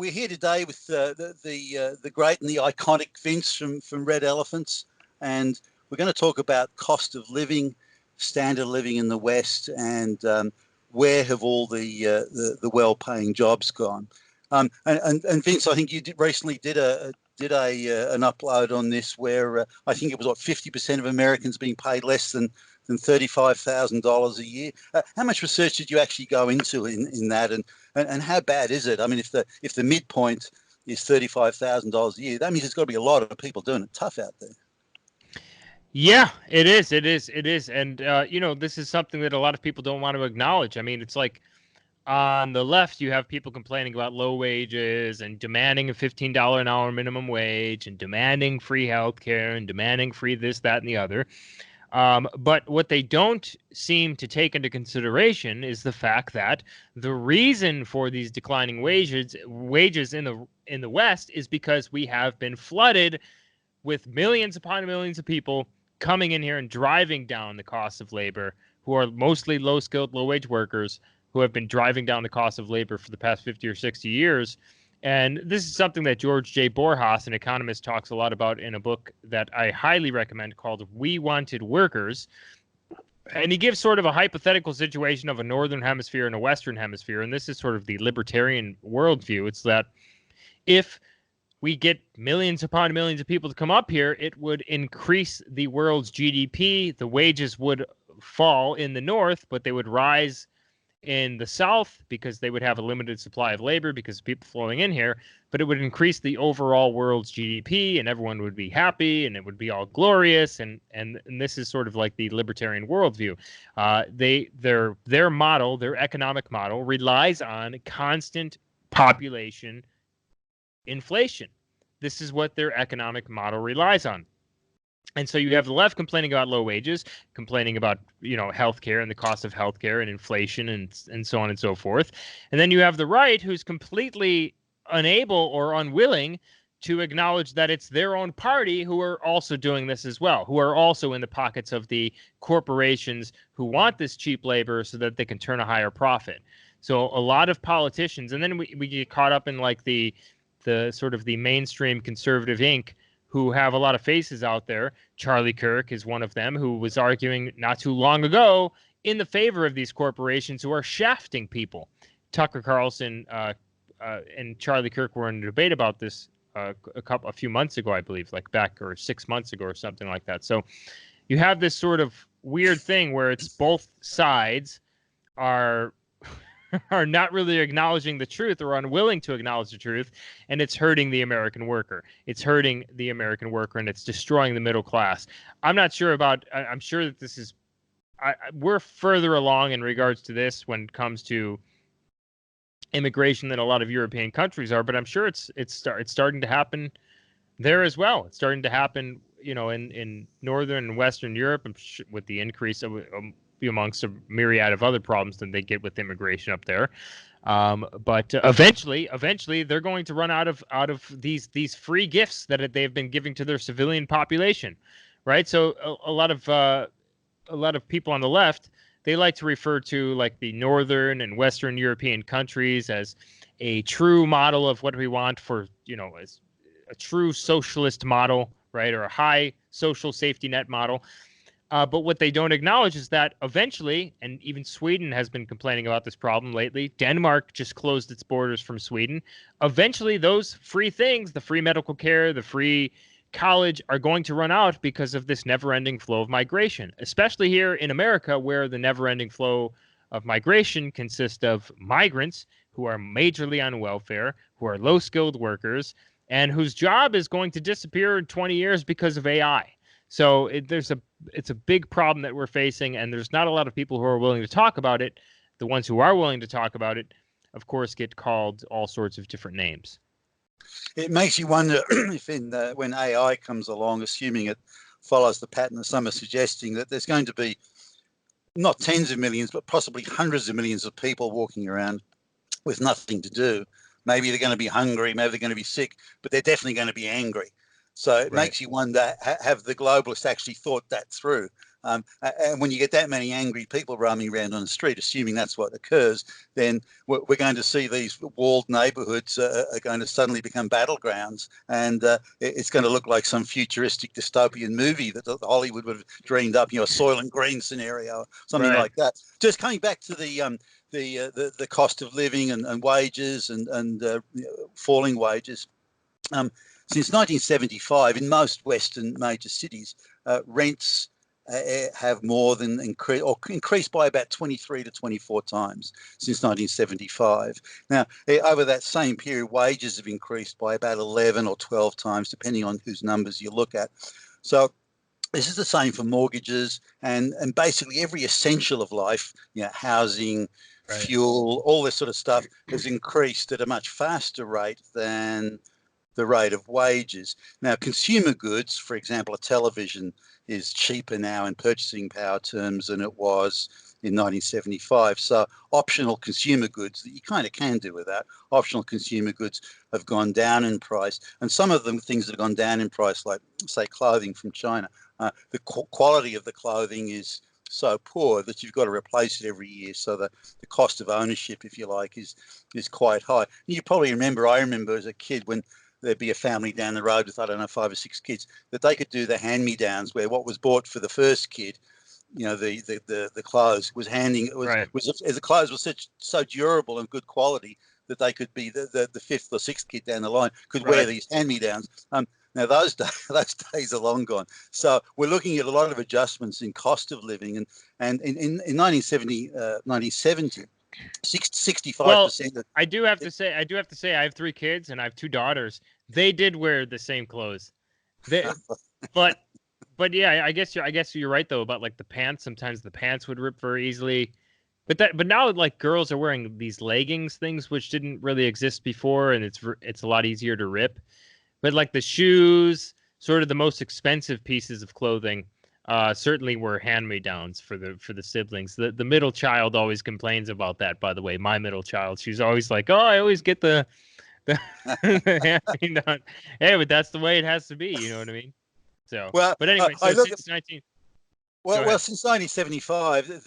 we're here today with the great and the iconic Vince from Red Elephants, and we're going to talk about cost of living, standard of living in the West, and where have all the well-paying jobs gone. And Vince, I think you recently did an upload on this where I think it was 50% of Americans being paid less than $35,000 a year. How much research did you actually go into in that, and how bad is it? I mean, if the midpoint is $35,000 a year, that means there's got to be a lot of people doing it tough out there. Yeah, it is. And, this is something that a lot of people don't want to acknowledge. I mean, it's like on the left, you have people complaining about low wages and demanding a $15 an hour minimum wage and demanding free health care and demanding free this, that, and the other. But what they don't seem to take into consideration is the fact that the reason for these declining wages in the West is because we have been flooded with millions upon millions of people coming in here and driving down the cost of labor, who are mostly low-skilled, low-wage workers who have been driving down the cost of labor for the past 50 or 60 years. And this is something that George J. Borjas, an economist, talks a lot about in a book that I highly recommend called We Wanted Workers. And he gives sort of a hypothetical situation of a northern hemisphere and a western hemisphere. And this is sort of the libertarian worldview. It's that if we get millions upon millions of people to come up here, it would increase the world's GDP. The wages would fall in the north, but they would rise in the south because they would have a limited supply of labor because of people flowing in here. But it would increase the overall world's GDP, and everyone would be happy, and it would be all glorious. And this is sort of like the libertarian worldview. Their model, their economic model, relies on constant population inflation. This is what their economic model relies on. And so you have the left complaining about low wages, complaining about, healthcare and the cost of healthcare and inflation and so on and so forth. And then you have the right who's completely unable or unwilling to acknowledge that it's their own party who are also doing this as well, who are also in the pockets of the corporations who want this cheap labor so that they can turn a higher profit. So a lot of politicians, and then we get caught up in like the sort of the mainstream conservative Inc., who have a lot of faces out there. Charlie Kirk is one of them, who was arguing not too long ago in the favor of these corporations who are shafting people. Tucker Carlson and Charlie Kirk were in a debate about this a few months ago, I believe, like back or 6 months ago or something like that. So you have this sort of weird thing where it's both sides are not really acknowledging the truth or unwilling to acknowledge the truth, and it's hurting the American worker. It's hurting the American worker, and it's destroying the middle class. I'm not sure about – I'm sure that this is – we're further along in regards to this when it comes to immigration than a lot of European countries are, but I'm sure it's starting to happen there as well. It's starting to happen, in Northern and Western Europe with the increase of amongst a myriad of other problems than they get with immigration up there. But eventually they're going to run out of these free gifts that they've been giving to their civilian population, right? So a lot of people on the left, they like to refer to like the Northern and Western European countries as a true model of what we want for, as a true socialist model, right? Or a high social safety net model. But what they don't acknowledge is that eventually, and even Sweden has been complaining about this problem lately, Denmark just closed its borders from Sweden. Eventually, those free things, the free medical care, the free college, are going to run out because of this never-ending flow of migration, especially here in America, where the never-ending flow of migration consists of migrants who are majorly on welfare, who are low-skilled workers, and whose job is going to disappear in 20 years because of AI. So it's a big problem that we're facing, and there's not a lot of people who are willing to talk about it. The ones who are willing to talk about it, of course, get called all sorts of different names. It makes you wonder if when AI comes along, assuming it follows the pattern that some are suggesting, that there's going to be not tens of millions, but possibly hundreds of millions of people walking around with nothing to do. Maybe they're going to be hungry, maybe they're going to be sick, but they're definitely going to be angry. So it makes you wonder, have the globalists actually thought that through? And when you get that many angry people roaming around on the street, assuming that's what occurs, then we're going to see these walled neighbourhoods are going to suddenly become battlegrounds, and it's going to look like some futuristic dystopian movie that Hollywood would have dreamed up, a Soylent Green scenario, something like that. Just coming back to the cost of living and wages and falling wages. Since 1975, in most Western major cities, rents have more than increased by about 23 to 24 times since 1975. Now, over that same period, wages have increased by about 11 or 12 times, depending on whose numbers you look at. So this is the same for mortgages and basically every essential of life, housing, fuel, all this sort of stuff has increased at a much faster rate than the rate of wages. Now, consumer goods, for example, a television is cheaper now in purchasing power terms than it was in 1975. So optional consumer goods that you kind of can do without, optional consumer goods have gone down in price. And some of them things that have gone down in price, like, say, clothing from China, the quality of the clothing is so poor that you've got to replace it every year. So the cost of ownership, if you like, is quite high. And you probably remember, I remember as a kid when there'd be a family down the road with, I don't know, 5 or 6 kids, that they could do the hand-me-downs where what was bought for the first kid, the clothes was the clothes were so durable and good quality that they could be the 5th or 6th kid down the line could wear these hand-me-downs. Now those days are long gone. So we're looking at a lot of adjustments in cost of living, and in 1970, 65%. Well, I do have to say, I have 3 kids and I have 2 daughters. They did wear the same clothes. But yeah, I guess you're right though about like the pants. Sometimes the pants would rip very easily. But now like girls are wearing these leggings things which didn't really exist before, and it's a lot easier to rip. But like the shoes, sort of the most expensive pieces of clothing, certainly were hand-me-downs for the siblings. The middle child always complains about that. By the way, my middle child, she's always like, "Oh, I always get the hand-me-down." Hey, but that's the way it has to be. You know what I mean? So, well, but anyway, so since 1975,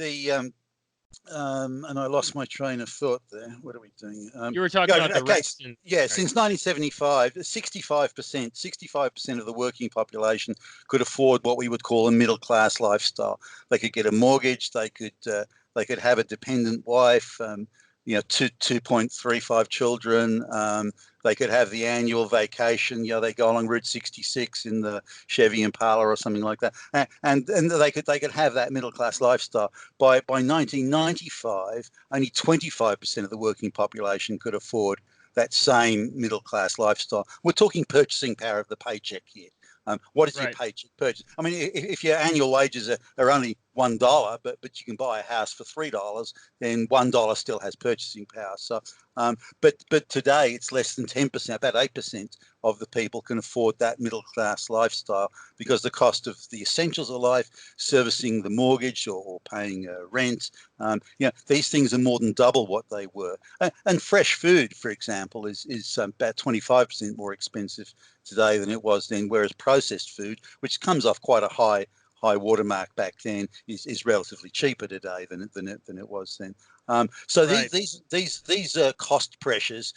and I lost my train of thought there. What are we doing? You were talking about the rents. Since 1975, 65% of the working population could afford what we would call a middle-class lifestyle. They could get a mortgage. They could have a dependent wife. 2.35 children. They could have the annual vacation. They go along Route 66 in the Chevy Impala or something like that, and they could have that middle class lifestyle. By 1995, only 25% of the working population could afford that same middle class lifestyle. We're talking purchasing power of the paycheck here. What is your paycheck purchase? I mean, if your annual wages are only $1, but you can buy a house for $3, then $1 still has purchasing power. So, but today it's less than 10%, about 8% of the people can afford that middle class lifestyle because the cost of the essentials of life, servicing the mortgage or paying rent, these things are more than double what they were. And fresh food, for example, is about 25% more expensive today than it was then, whereas processed food, which comes off quite a high watermark back then, is relatively cheaper today than it was then. So these cost pressures,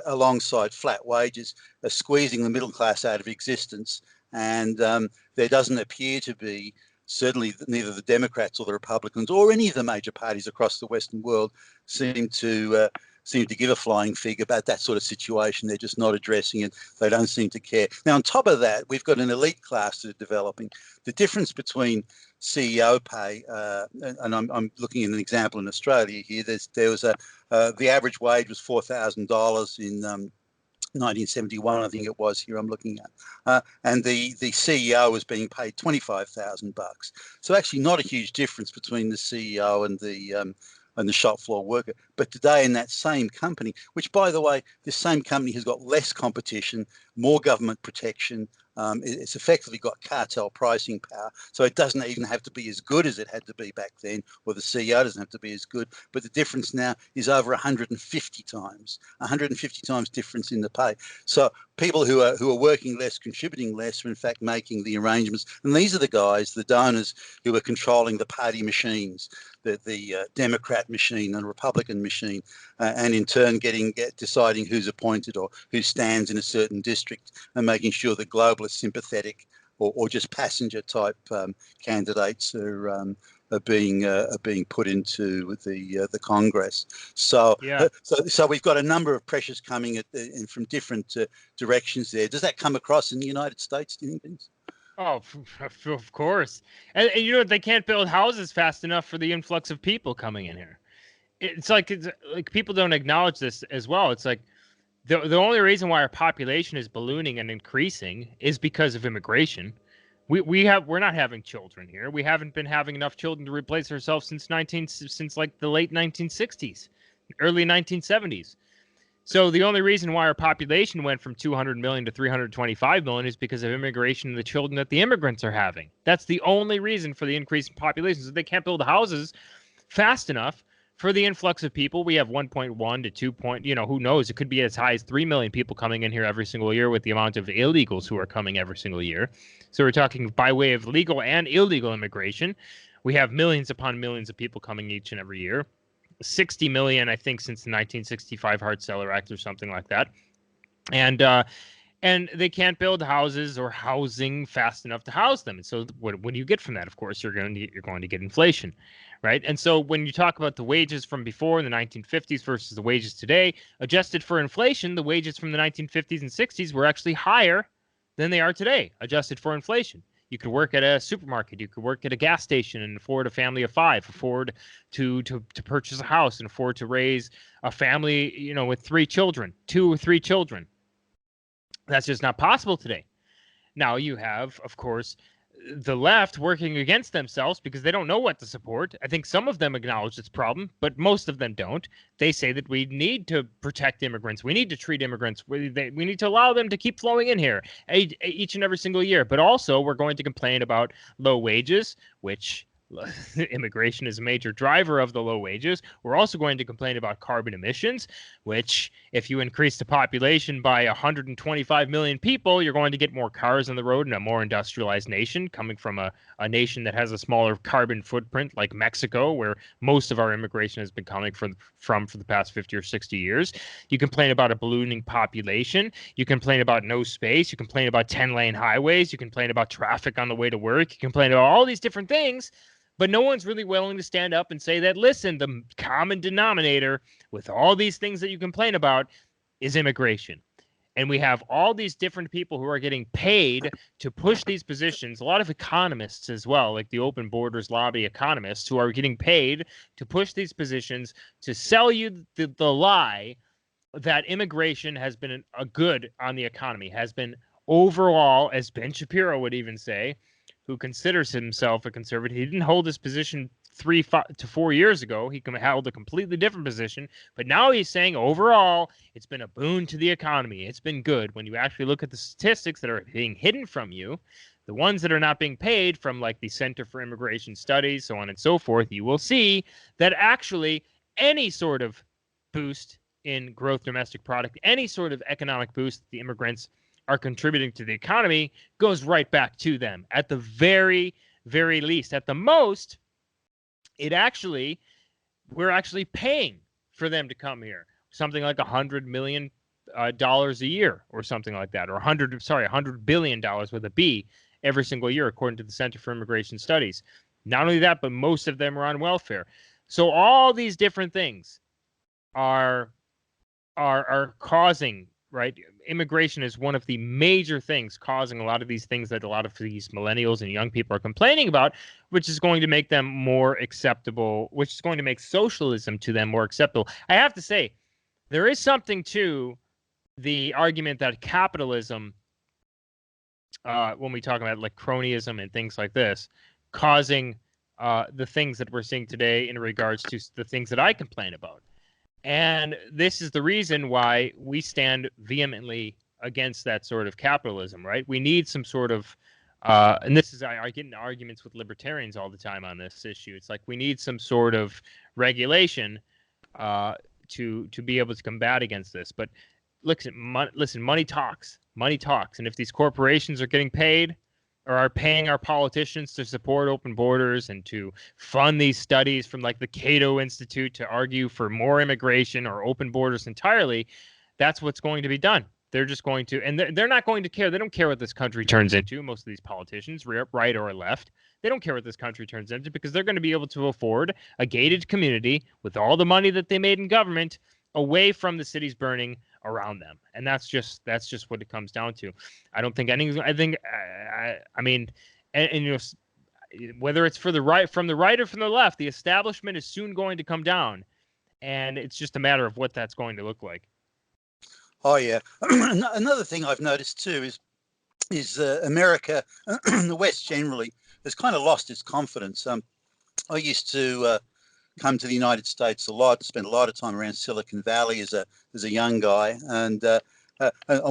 alongside flat wages, are squeezing the middle class out of existence, and there doesn't appear to be, certainly neither the Democrats or the Republicans or any of the major parties across the Western world seem to give a flying fig about that sort of situation. They're just not addressing it. They don't seem to care. Now, on top of that, we've got an elite class that are developing. The difference between CEO pay, and I'm looking at an example in Australia here. There was the average wage was $4,000 in 1971, I think it was. Here I'm looking at, and the CEO was being paid $25,000. So actually, not a huge difference between the CEO and the shop floor worker. But today in that same company, which by the way, this same company has got less competition, more government protection, It's effectively got cartel pricing power, so it doesn't even have to be as good as it had to be back then, or the CEO doesn't have to be as good. But the difference now is over 150 times difference in the pay. So people who are working less, contributing less, are in fact making the arrangements. And these are the guys, the donors, who are controlling the party machines, the Democrat machine and Republican machine, and in turn deciding who's appointed or who stands in a certain district, and making sure that globalist sympathetic or just passenger type candidates are being put into the Congress. So Yeah. so we've got a number of pressures coming from different directions there. Does that come across in the United States, do you think, Vince? Oh, of course. And you know, they can't build houses fast enough for the influx of people coming in here. It's like people don't acknowledge this as well. It's like the only reason why our population is ballooning and increasing is because of immigration. We're not having children here. We haven't been having enough children to replace ourselves since like the late 1960s, early 1970s. So the only reason why our population went from 200 million to 325 million is because of immigration and the children that the immigrants are having. That's the only reason for the increase in population. So they can't build houses fast enough for the influx of people. We have 1.1 to 2 point, who knows? It could be as high as 3 million people coming in here every single year with the amount of illegals who are coming every single year. So we're talking by way of legal and illegal immigration. We have millions upon millions of people coming each and every year. 60 million, I think, since the 1965 Hart-Celler Act or something like that. And they can't build houses or housing fast enough to house them. And so what do you get from that? Of course, you're going to get inflation, right? And so when you talk about the wages from before in the 1950s versus the wages today, adjusted for inflation, the wages from the 1950s and 60s were actually higher than they are today, adjusted for inflation. You could work at a supermarket. You could work at a gas station and afford a family of 5, afford to purchase a house and afford to raise a family, with 3 children, 2 or 3 children. That's just not possible today. Now you have, of course, the left working against themselves because they don't know what to support. I think some of them acknowledge this problem, but most of them don't. They say that we need to protect immigrants. We need to treat immigrants. We need to allow them to keep flowing in here each and every single year. But also we're going to complain about low wages, which immigration is a major driver of the low wages. We're also going to complain about carbon emissions, which if you increase the population by 125 million people, you're going to get more cars on the road in a more industrialized nation, coming from a nation that has a smaller carbon footprint like Mexico, where most of our immigration has been coming from for the past 50 or 60 years. You complain about a ballooning population. You complain about no space. You complain about 10-lane highways. You complain about traffic on the way to work. You complain about all these different things. But no one's really willing to stand up and say that, listen, the common denominator with all these things that you complain about is immigration. And we have all these different people who are getting paid to push these positions, a lot of economists as well, like the Open Borders Lobby economists, who are getting paid to push these positions to sell you the lie that immigration has been a good on the economy, has been overall, as Ben Shapiro would even say, who considers himself a conservative. He didn't hold his position 3 to 4 years ago. He held a completely different position, but now he's saying overall it's been a boon to the economy. It's been good. When you actually look at the statistics that are being hidden from you, the ones that are not being paid from like the Center for Immigration Studies, so on and so forth, you will see that actually any sort of boost in gross domestic product, any sort of economic boost that the immigrants are contributing to the economy goes right back to them. At the very, very least, at the most, we're actually paying for them to come here. Something like $100 million a year or something like that, or $100 billion with a B every single year, according to the Center for Immigration Studies. Not only that, but most of them are on welfare. So all these different things are causing, right? Immigration is one of the major things causing a lot of these things that a lot of these millennials and young people are complaining about, which is going to make them more acceptable, which is going to make socialism to them more acceptable. I have to say, there is something to the argument that capitalism, when we talk about like cronyism and things like this, causing the things that we're seeing today in regards to the things that I complain about. And this is the reason why we stand vehemently against that sort of capitalism, right? We need some sort of, and this is, I get in arguments with libertarians all the time on this issue. It's like we need some sort of regulation to be able to combat against this. But listen, money talks. Money talks. And if these corporations are getting paid or are paying our politicians to support open borders and to fund these studies from like the Cato Institute to argue for more immigration or open borders entirely, that's what's going to be done. They're just going to, and they're not going to care. They don't care what this country turns into. Most of these politicians, right or left, they don't care what this country turns into because they're going to be able to afford a gated community with all the money that they made in government away from the cities burning around them. And that's just what it comes down to. I don't think any, I mean, and you know, whether it's from the right or from the left, the establishment is soon going to come down. And it's just a matter of what that's going to look like. Oh yeah. Another thing I've noticed too is America, the West generally, has kind of lost its confidence. I used to come to the United States a lot, spent a lot of time around Silicon Valley as a young guy, and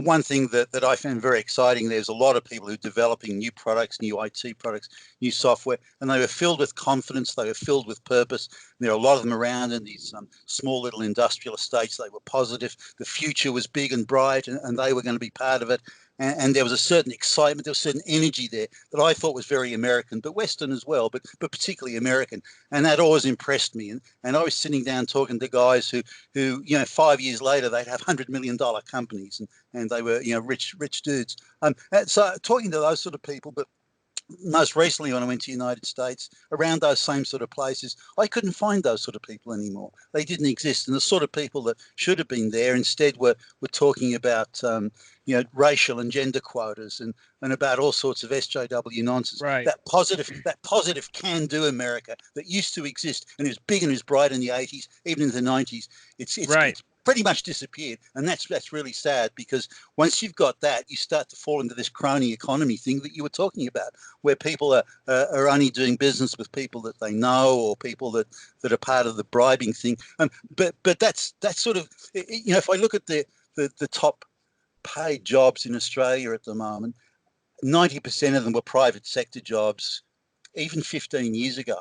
one thing that I found very exciting, there's a lot of people who are developing new products, new IT products, new software, and they were filled with confidence, they were filled with purpose. And there are a lot of them around in these small little industrial estates. They were positive. The future was big and bright, and they were going to be part of it. And there was a certain excitement, there was a certain energy there that I thought was very American, but Western as well, but particularly American. And that always impressed me. And I was sitting down talking to guys who 5 years later, they'd have $100 million companies and they were, rich dudes. So talking to those sort of people, but most recently when I went to the United States, around those same sort of places, I couldn't find those sort of people anymore. They didn't exist. And the sort of people that should have been there instead were talking about, racial and gender quotas and about all sorts of SJW nonsense. Right. That positive can-do America that used to exist and it was big and it was bright in the 80s, even in the 90s. It's pretty much disappeared, and that's really sad, because once you've got that, you start to fall into this crony economy thing that you were talking about, where people are only doing business with people that they know or people that are part of the bribing thing. But that's sort of, if I look at the top paid jobs in Australia at the moment, 90% of them were private sector jobs, even 15 years ago.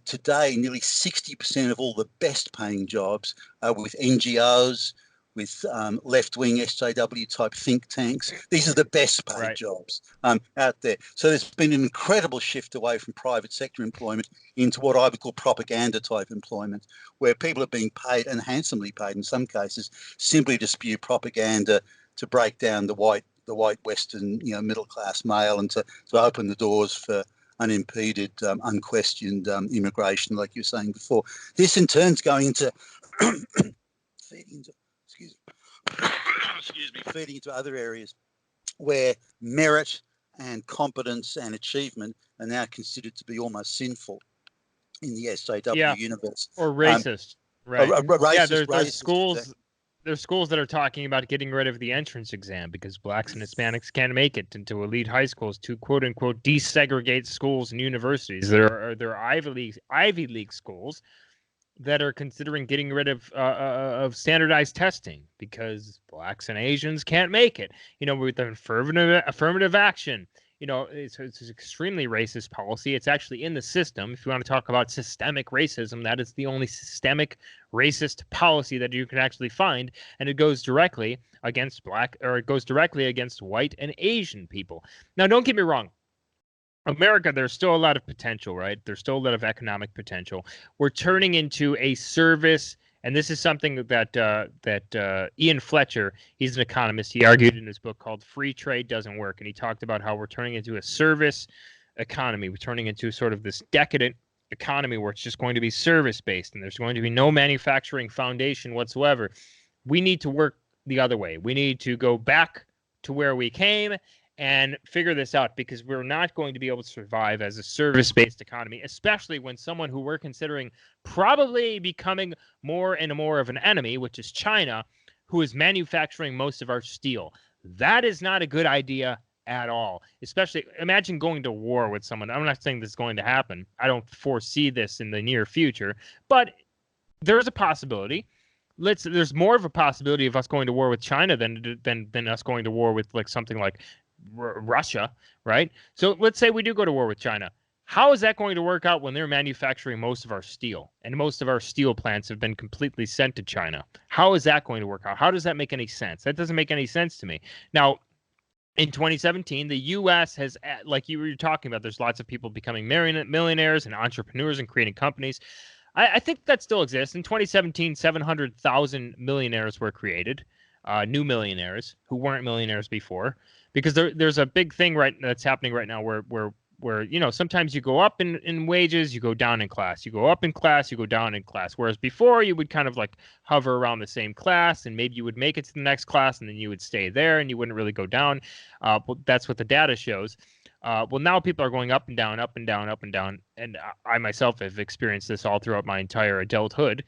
Today, nearly 60% of all the best paying jobs are with NGOs, with left-wing SJW type think tanks. These are the best paid jobs out there. So there's been an incredible shift away from private sector employment into what I would call propaganda type employment, where people are being paid, and handsomely paid in some cases, simply to spew propaganda, to break down the white Western middle class male, and to open the doors for unimpeded, unquestioned immigration, like you were saying before. This in turn is going into feeding into other areas where merit and competence and achievement are now considered to be almost sinful in the SJW universe. Or racist, right? There's schools. Exactly. There's schools that are talking about getting rid of the entrance exam because blacks and Hispanics can't make it into elite high schools, to quote unquote desegregate schools and universities. There are Ivy League schools that are considering getting rid of standardized testing because blacks and Asians can't make it. With affirmative action. It's extremely racist policy. It's actually in the system. If you want to talk about systemic racism, that is the only systemic racist policy that you can actually find, and it goes directly against white and Asian people. Now, don't get me wrong. America, there's still a lot of potential, right? There's still a lot of economic potential. We're turning into a service. And this is something that Ian Fletcher, he's an economist, he argued in his book called Free Trade Doesn't Work. And he talked about how we're turning into a service economy. We're turning into sort of this decadent economy where it's just going to be service-based and there's going to be no manufacturing foundation whatsoever. We need to work the other way. We need to go back to where we came and figure this out, because we're not going to be able to survive as a service-based economy, especially when someone who we're considering probably becoming more and more of an enemy, which is China, who is manufacturing most of our steel. That is not a good idea at all. Especially, imagine going to war with someone. I'm not saying this is going to happen. I don't foresee this in the near future, but there's a possibility. there's more of a possibility of us going to war with China than us going to war with like something like Russia, right? So let's say we do go to war with China. How is that going to work out when they're manufacturing most of our steel and most of our steel plants have been completely sent to China? How is that going to work out? How does that make any sense? That doesn't make any sense to me. Now, in 2017, the U.S. has, like you were talking about, there's lots of people becoming millionaires and entrepreneurs and creating companies. I think that still exists. In 2017, 700,000 millionaires were created, new millionaires who weren't millionaires before, because there's a big thing that's happening right now where sometimes you go up in wages, you go down in class, you go up in class, you go down in class. Whereas before you would kind of like hover around the same class, and maybe you would make it to the next class, and then you would stay there, and you wouldn't really go down. Well, that's what the data shows. Well, now people are going up and down, up and down, up and down, and I myself have experienced this all throughout my entire adulthood,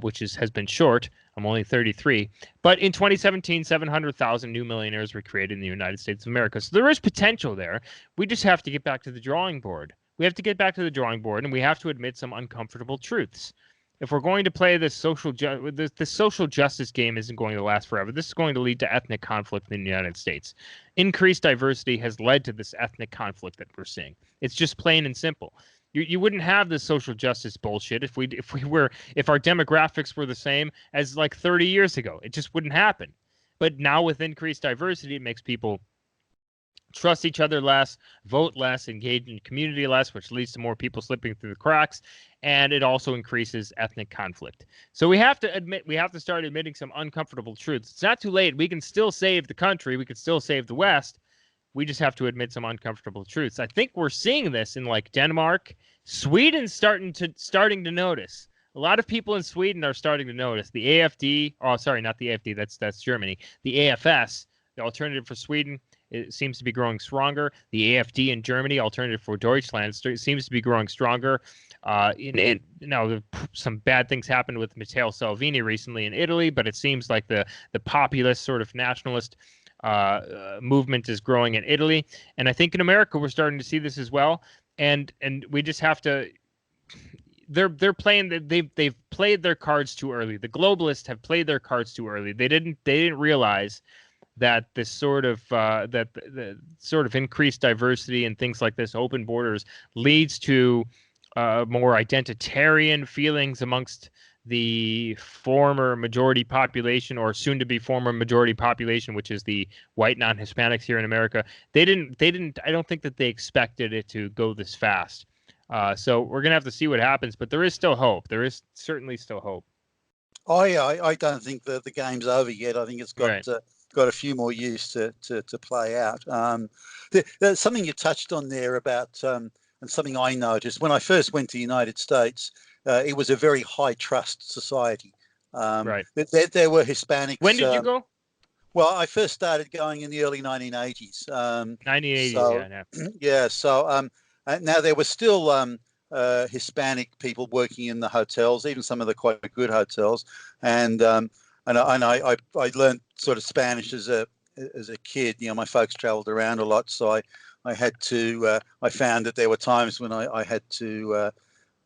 which has been short. I'm only 33. But in 2017, 700,000 new millionaires were created in the United States of America. So there is potential there. We just have to get back to the drawing board. We have to get back to the drawing board, and we have to admit some uncomfortable truths. If we're going to play this social justice game isn't going to last forever. This is going to lead to ethnic conflict in the United States. Increased diversity has led to this ethnic conflict that we're seeing. It's just plain and simple. You wouldn't have this social justice bullshit if our demographics were the same as like 30 years ago. It just wouldn't happen. But now with increased diversity, it makes people trust each other less, vote less, engage in community less, which leads to more people slipping through the cracks, and it also increases ethnic conflict. So we have to start admitting some uncomfortable truths. It's not too late. We can still save the country. We can still save the West. We just have to admit some uncomfortable truths. I think we're seeing this in like Denmark, Sweden's starting to notice. A lot of people in Sweden are starting to notice. The AFD, oh sorry, not the AFD, that's Germany. The AFS, the Alternative for Sweden, it seems to be growing stronger. The AFD in Germany, Alternative for Deutschland, seems to be growing stronger. Now, some bad things happened with Matteo Salvini recently in Italy, but it seems like the populist sort of nationalist movement is growing in Italy, and I think in America we're starting to see this as well. And we just have to. They've played their cards too early. The globalists have played their cards too early. They didn't realize that this sort of the sort of increased diversity and things like this, open borders, leads to more identitarian feelings amongst the former majority population, or soon to be former majority population, which is the white non-Hispanics here in America. They didn't. I don't think that they expected it to go this fast. So we're gonna have to see what happens, but there is still hope. There is certainly still hope. I don't think that the game's over yet. I think it's got Right. Got a few more years to play out. There's something you touched on there about, and something I noticed when I first went to the United States. It was a very high trust society. Right. There were Hispanics. When did you go? Well, I first started going in the early 1980s. 1980s. So Yeah. yeah. So now there were still Hispanic people working in the hotels, even some of the quite good hotels, and I learned sort of Spanish as a kid. You know, my folks traveled around a lot, so I had to. I found that there were times when I had to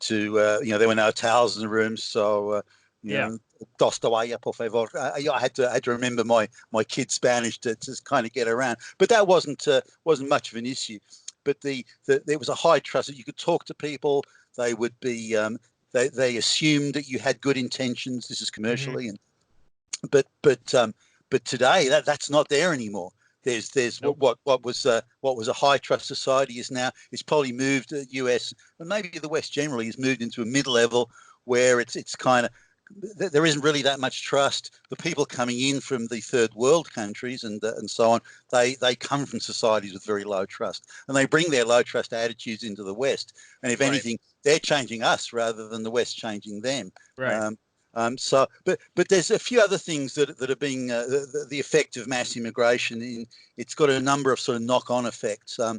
there were no towels in the rooms, so you know, dos toalla, por favor. I had to remember my kid Spanish to kind of get around, but that wasn't much of an issue. But there was a high trust that you could talk to people. They would be they assumed that you had good intentions. This is commercially, and but today that's not there anymore. There's Nope. what was a high trust society is probably moved to the US, and maybe the West generally has moved into a mid-level where it's kind of, there isn't really that much trust. The people coming in from the third world countries and so on, they come from societies with very low trust, and they bring their low trust attitudes into the West. And if anything, they're changing us rather than the West changing them. Right. But there's a few other things that are being the effect of mass immigration. It's got a number of sort of knock-on effects. A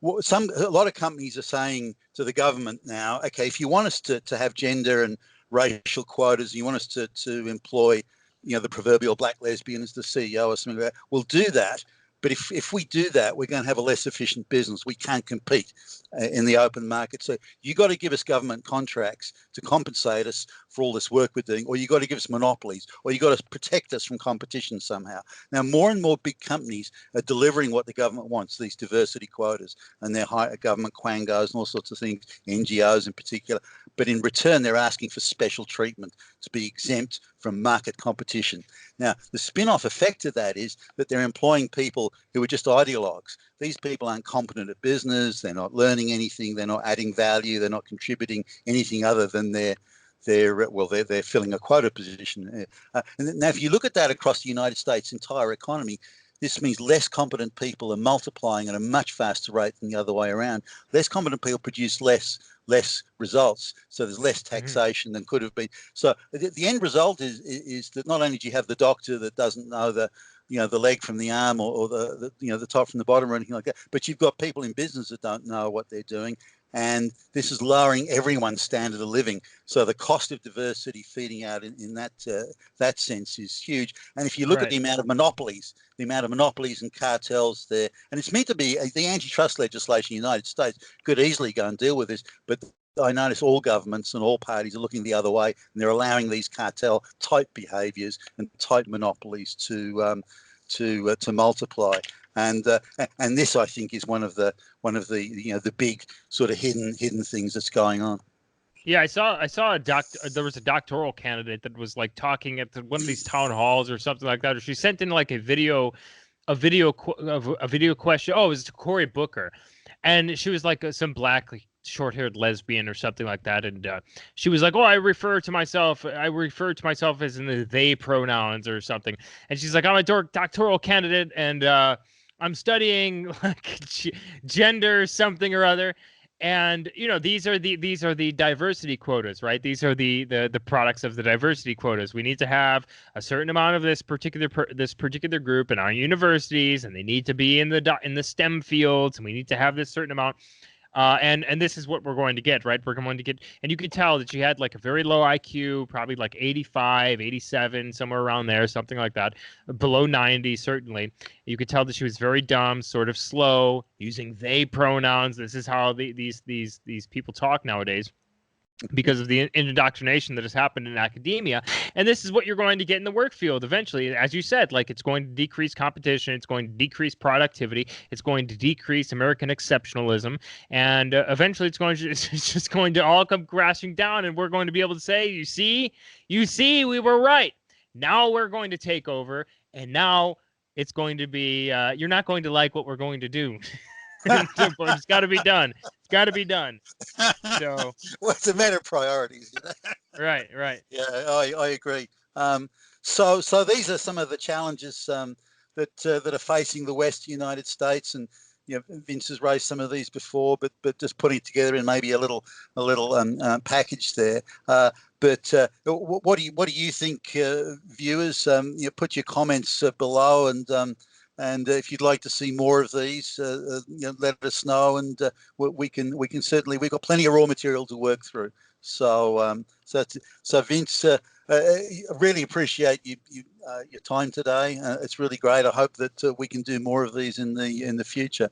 lot of companies are saying to the government now, okay, if you want us to have gender and racial quotas, you want us to employ, the proverbial black lesbian as the CEO or something like that, we'll do that. But if we do that, we're going to have a less efficient business. We can't compete in the open market. So you got to give us government contracts to compensate us for all this work we're doing, or you got to give us monopolies, or you got to protect us from competition somehow. Now, more and more big companies are delivering what the government wants, these diversity quotas, and their high government quangos and all sorts of things, NGOs in particular. But in return, they're asking for special treatment to be exempt from market competition. Now, the spin-off effect of that is that they're employing people who are just ideologues. These people aren't competent at business. They're not learning anything. They're not adding value. They're not contributing anything other than they're filling a quota position. And now, if you look at that across the United States' entire economy, this means less competent people are multiplying at a much faster rate than the other way around. Less competent people produce less results, so there's less taxation than could have been. So the end result is that not only do you have the doctor that doesn't know the leg from the arm, or the top from the bottom or anything like that, but you've got people in business that don't know what they're doing. And this is lowering everyone's standard of living. So the cost of diversity feeding out in that sense is huge. And if you look at the amount of monopolies and cartels there, and it's meant to be the antitrust legislation in the United States could easily go and deal with this, but I notice all governments and all parties are looking the other way, and they're allowing these cartel type behaviours and type monopolies to multiply. And this, I think, is one of the the big sort of hidden things that's going on. Yeah, I saw there was a doctoral candidate that was like talking at one of these town halls or something like that, or she sent in like a video question. Oh, it was to Cory Booker, and she was like some black short-haired lesbian or something like that, and she was like, "Oh, I refer to myself as in the they pronouns or something," and she's like, "I'm a doctoral candidate, and I'm studying like gender something or other." And these are the diversity quotas, right? These are the products of the diversity quotas. We need to have a certain amount of this particular group in our universities, and they need to be in the STEM fields, and we need to have this certain amount. And this is what we're going to get, right? We're going to get, and you could tell that she had like a very low IQ, probably like 85, 87, somewhere around there, something like that, below 90, certainly. You could tell that she was very dumb, sort of slow, using they pronouns. This is how these people talk nowadays, because of the indoctrination that has happened in academia. And this is what you're going to get in the work field eventually. As you said, like, it's going to decrease competition, it's going to decrease productivity, it's going to decrease American exceptionalism, and eventually it's just going to all come crashing down, and we're going to be able to say, you see, we were right. Now we're going to take over, and now it's going to be, you're not going to like what we're going to do. It's got to be done. It's got to be done. So, well, it's a matter of priorities, Right. Yeah, I agree. So these are some of the challenges that are facing the West United States, and Vince has raised some of these before, but just putting it together in maybe a little package there. But what do you think, viewers? Put your comments below, and if you'd like to see more of these, let us know, and we can certainly, we've got plenty of raw material to work through. So Vince, I really appreciate your time today. It's really great. I hope that we can do more of these in the future.